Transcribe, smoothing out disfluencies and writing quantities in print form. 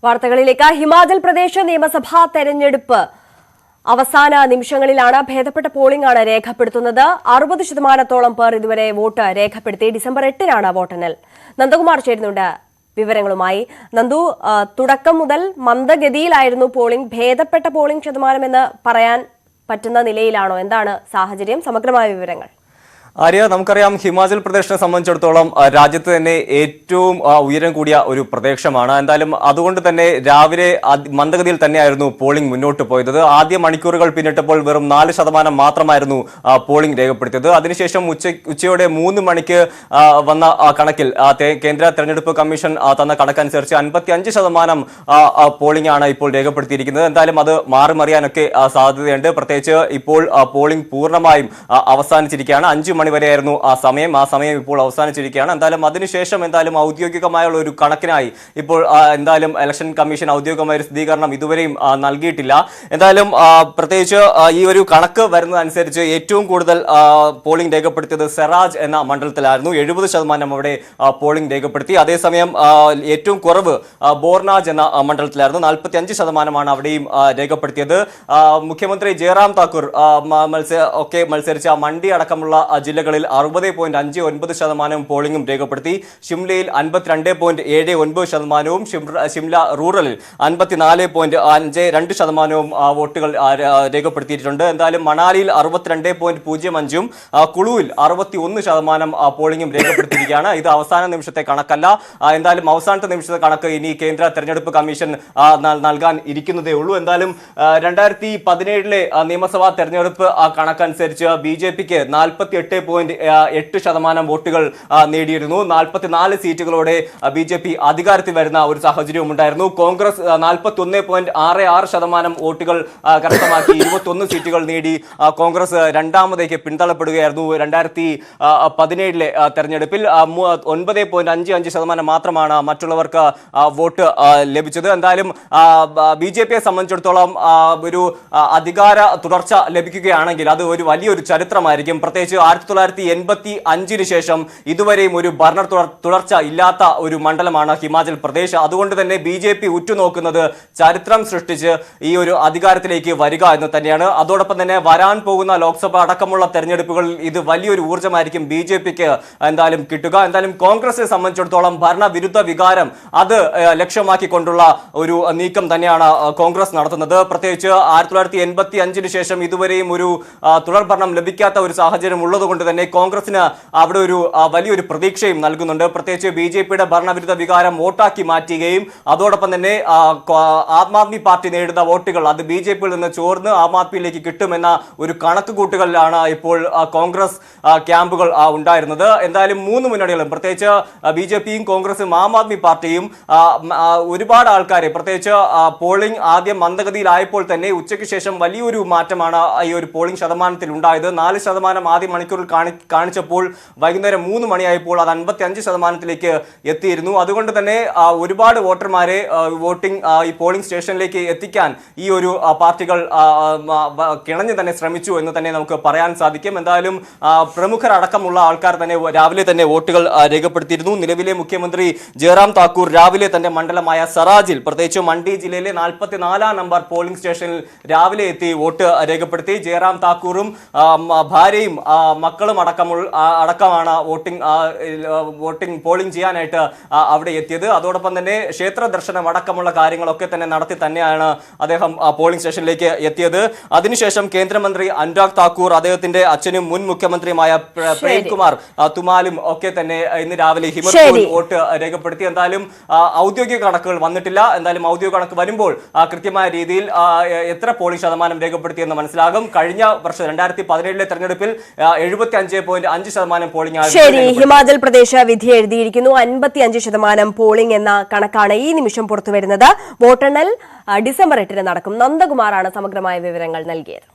വാർത്തകളിലേക്ക്. ഹിമാചൽ പ്രദേശ് നിയമസഭാ തെരഞ്ഞെടുപ്പ് അവസാന നിമിഷങ്ങളിലാണ്. ഭേദപ്പെട്ട പോളിംഗ് ആണ് രേഖപ്പെടുത്തുന്നത്. 60% പേർ ഇതുവരെ വോട്ട് രേഖപ്പെടുത്തി. ഡിസംബർ 8-നാണ് വോട്ടെണ്ണൽ. നന്ദകുമാർ ചേരുന്നുണ്ട് വിവരങ്ങളുമായി. നന്ദു, തുടക്കം മുതൽ മന്ദഗതിയിലായിരുന്നു പോളിംഗ്. ഭേദപ്പെട്ട പോളിംഗ് ശതമാനമെന്ന് പറയാൻ പറ്റുന്ന നിലയിലാണോ? എന്താണ് സാഹചര്യം? സമഗ്രമായ വിവരങ്ങൾ. ആര്യ, നമുക്കറിയാം ഹിമാചൽ പ്രദേശിനെ സംബന്ധിച്ചിടത്തോളം രാജ്യത്ത് തന്നെ ഏറ്റവും ഉയരം കൂടിയ ഒരു പ്രദേശമാണ്. എന്തായാലും അതുകൊണ്ട് തന്നെ രാവിലെ മന്ദഗതിയിൽ തന്നെയായിരുന്നു പോളിംഗ് മുന്നോട്ട് പോയത്. ആദ്യ മണിക്കൂറുകൾ പിന്നിട്ടപ്പോൾ വെറും 4% മാത്രമായിരുന്നു പോളിംഗ് രേഖപ്പെടുത്തിയത്. അതിനുശേഷം ഉച്ചയോടെ 3 മണിക്ക് വന്ന കണക്കിൽ കേന്ദ്ര തെരഞ്ഞെടുപ്പ് കമ്മീഷൻ തന്ന കണക്കനുസരിച്ച് 55% പോളിംഗ് ആണ് ഇപ്പോൾ രേഖപ്പെടുത്തിയിരിക്കുന്നത്. എന്തായാലും അത് മാറിമറിയാനൊക്കെ സാധ്യതയുണ്ട്. പ്രത്യേകിച്ച് ഇപ്പോൾ പോളിംഗ് പൂർണ്ണമായും അവസാനിച്ചിരിക്കുകയാണ്. 5 മണി വരെയായിരുന്നു ആ സമയം ഇപ്പോൾ അവസാനിച്ചിരിക്കുകയാണ്. എന്തായാലും അതിനുശേഷം ഔദ്യോഗികമായുള്ള ഒരു കണക്കിനായി ഇപ്പോൾ എന്തായാലും ഇലക്ഷൻ കമ്മീഷൻ ഔദ്യോഗികമായ ഒരു സ്ഥിരീകരണം ഇതുവരെയും നൽകിയിട്ടില്ല. എന്തായാലും പ്രത്യേകിച്ച് ഈ ഒരു കണക്ക് വരുന്നതനുസരിച്ച് ഏറ്റവും കൂടുതൽ പോളിംഗ് രേഖപ്പെടുത്തിയത് സെറാജ് എന്ന മണ്ഡലത്തിലായിരുന്നു. 70% അവിടെ പോളിംഗ് രേഖപ്പെടുത്തി. അതേസമയം ഏറ്റവും കുറവ് ബോർനാജ് എന്ന മണ്ഡലത്തിലായിരുന്നു. 45% അവിടെയും രേഖപ്പെടുത്തിയത്. മുഖ്യമന്ത്രി ജയറാം താക്കൂർ മത്സരിച്ച മണ്ഡി അടക്കമുള്ള ജില്ലകളിൽ 60.59% പോളിംഗും രേഖപ്പെടുത്തി. ഷിംലയിൽ 52.79%, ഷിംല റൂറലിൽ 54.52% വോട്ടുകൾ രേഖപ്പെടുത്തിയിട്ടുണ്ട്. എന്തായാലും മണാലിയിൽ 62.05%, കുളുവിൽ 61% പോളിംഗും രേഖപ്പെടുത്തിയിരിക്കുകയാണ്. ഇത് അവസാന നിമിഷത്തെ കണക്കല്ല. എന്തായാലും അവസാനത്തെ നിമിഷത്തെ കണക്ക് ഇനി കേന്ദ്ര തെരഞ്ഞെടുപ്പ് കമ്മീഷൻ നൽകാൻ ഇരിക്കുന്നതേ ഉള്ളൂ. എന്തായാലും 2017 നിയമസഭാ തെരഞ്ഞെടുപ്പ് കണക്കനുസരിച്ച് BJPക്ക് 48.8% വോട്ടുകൾ നേടിയിരുന്നു. 44 സീറ്റുകളോടെ BJP അധികാരത്തിൽ വരുന്ന ഒരു സാഹചര്യവും ഉണ്ടായിരുന്നു. കോൺഗ്രസ് 41.66% വോട്ടുകൾ കരസ്ഥമാക്കി 21 സീറ്റുകൾ നേടി കോൺഗ്രസ് രണ്ടാമതേക്ക് പിന്തള്ളപ്പെടുകയായിരുന്നു. 2017 തെരഞ്ഞെടുപ്പിൽ 9.55% മാത്രമാണ് മറ്റുള്ളവർക്ക് വോട്ട് ലഭിച്ചത്. എന്തായാലും BJPയെ സംബന്ധിച്ചിടത്തോളം ഒരു അധികാര തുടർച്ച ലഭിക്കുകയാണെങ്കിൽ അത് ഒരു വലിയൊരു ചരിത്രമായിരിക്കും. പ്രത്യേകിച്ച് 1985 ശേഷം ഇതുവരെയും ഒരു ഭരണ തുടർച്ച ഇല്ലാത്ത ഒരു മണ്ഡലമാണ് ഹിമാചൽ പ്രദേശ്. അതുകൊണ്ട് തന്നെ BJP ഉറ്റുനോക്കുന്നത് ചരിത്രം സൃഷ്ടിച്ച് ഈ ഒരു അധികാരത്തിലേക്ക് വരിക എന്ന് തന്നെയാണ്. അതോടൊപ്പം തന്നെ വരാൻ പോകുന്ന ലോക്സഭ അടക്കമുള്ള തെരഞ്ഞെടുപ്പുകളിൽ ഇത് വലിയൊരു ഊർജ്ജമായിരിക്കും BJPക്ക് എന്തായാലും കിട്ടുക. എന്തായാലും കോൺഗ്രസിനെ സംബന്ധിച്ചിടത്തോളം ഭരണവിരുദ്ധ വികാരം അത് ലക്ഷ്യമാക്കിക്കൊണ്ടുള്ള ഒരു നീക്കം തന്നെയാണ് കോൺഗ്രസ് നടത്തുന്നത്. പ്രത്യേകിച്ച് 1985 ശേഷം ഇതുവരെയും ഒരു തുടർ ഭരണം ലഭിക്കാത്ത ഒരു സാഹചര്യം ഉള്ളതുകൊണ്ട് തന്നെ കോൺഗ്രസിന് അവിടെ ഒരു വലിയൊരു പ്രതീക്ഷയും നൽകുന്നുണ്ട്. പ്രത്യേകിച്ച് BJPയുടെ ഭരണവിരുദ്ധ വികാരം വോട്ടാക്കി മാറ്റുകയും അതോടൊപ്പം തന്നെ ആം ആദ്മി പാർട്ടി നേടുന്ന വോട്ടുകൾ അത് BJPയിൽ നിന്ന് ചോർന്ന് ആം ആദ്മിയിലേക്ക് കിട്ടുമെന്ന ഒരു കണക്കുകൂട്ടുകളിലാണ് ഇപ്പോൾ കോൺഗ്രസ് ക്യാമ്പുകൾ ഉണ്ടായിരുന്നത്. എന്തായാലും 3 മുന്നണികളും പ്രത്യേകിച്ച് BJPയും കോൺഗ്രസും ആം ആദ്മി പാർട്ടിയും ഒരുപാട് ആൾക്കാരെ പ്രത്യേകിച്ച് പോളിംഗ് ആദ്യം മന്ദഗതിയിലായപ്പോൾ തന്നെ ഉച്ചയ്ക്ക് ശേഷം വലിയൊരു മാറ്റമാണ് ഈ ഒരു പോളിംഗ് ശതമാനത്തിൽ ഉണ്ടായത്. 4% ആദ്യ മണിക്കൂറിൽ കാണിച്ചപ്പോൾ വൈകുന്നേരം 3 മണിയായപ്പോൾ അത് 55%-ലേക്ക് എത്തിയിരുന്നു. അതുകൊണ്ട് തന്നെ ഒരുപാട് വോട്ടർമാരെ ഈ പോളിംഗ് സ്റ്റേഷനിലേക്ക് എത്തിക്കാൻ ഈ ഒരു പാർട്ടികൾ കിണഞ്ഞു തന്നെ ശ്രമിച്ചു എന്ന് തന്നെ നമുക്ക് പറയാൻ സാധിക്കും. എന്തായാലും പ്രമുഖരടക്കമുള്ള ആൾക്കാർ തന്നെ രാവിലെ തന്നെ വോട്ടുകൾ രേഖപ്പെടുത്തിയിരുന്നു. നിലവിലെ മുഖ്യമന്ത്രി ജയറാം താക്കൂർ രാവിലെ തന്റെ മണ്ഡലമായ സറാജിൽ പ്രത്യേകിച്ച് മണ്ഡി ജില്ലയിലെ 44-ാം നമ്പർ പോളിംഗ് സ്റ്റേഷനിൽ രാവിലെ എത്തി വോട്ട് രേഖപ്പെടുത്തി. ജയറാം താക്കൂറും ഭാര്യയും മക്കളും അടക്കമാണ് പോളിംഗ് ചെയ്യാനായിട്ട് അവിടെ എത്തിയത്. അതോടൊപ്പം തന്നെ ക്ഷേത്ര ദർശനം അടക്കമുള്ള കാര്യങ്ങളൊക്കെ തന്നെ നടത്തി തന്നെയാണ് അദ്ദേഹം പോളിംഗ് സ്റ്റേഷനിലേക്ക് എത്തിയത്. അതിനുശേഷം കേന്ദ്രമന്ത്രി അനുരാഗ് താക്കൂർ, അദ്ദേഹത്തിന്റെ അച്ഛനും മുൻ മുഖ്യമന്ത്രിയുമായ പ്രേംകുമാർ തുമാലും ഒക്കെ തന്നെ ഇന്ന് രാവിലെ ഹിമർപൂരിൽ വോട്ട് രേഖപ്പെടുത്തി. എന്തായാലും ഔദ്യോഗിക കണക്കുകൾ വന്നിട്ടില്ല. എന്തായാലും ഔദ്യോഗിക കണക്ക് വരുമ്പോൾ കൃത്യമായ രീതിയിൽ എത്ര പോളിംഗ് ശതമാനം രേഖപ്പെടുത്തിയെന്ന് മനസ്സിലാകും. കഴിഞ്ഞ വർഷം 2017 തെരഞ്ഞെടുപ്പിൽ 75.5% പോളിംഗ് ശരി, ഹിമാചൽ പ്രദേശ് വിധി എഴുതിയിരിക്കുന്നു. 55% പോളിംഗ് എന്ന കണക്കാണ് ഈ നിമിഷം പുറത്തുവരുന്നത്. വോട്ടെണ്ണൽ ഡിസംബർ 8 നടക്കും. നന്ദകുമാറാണ് സമഗ്രമായ വിവരങ്ങൾ നൽകിയത്.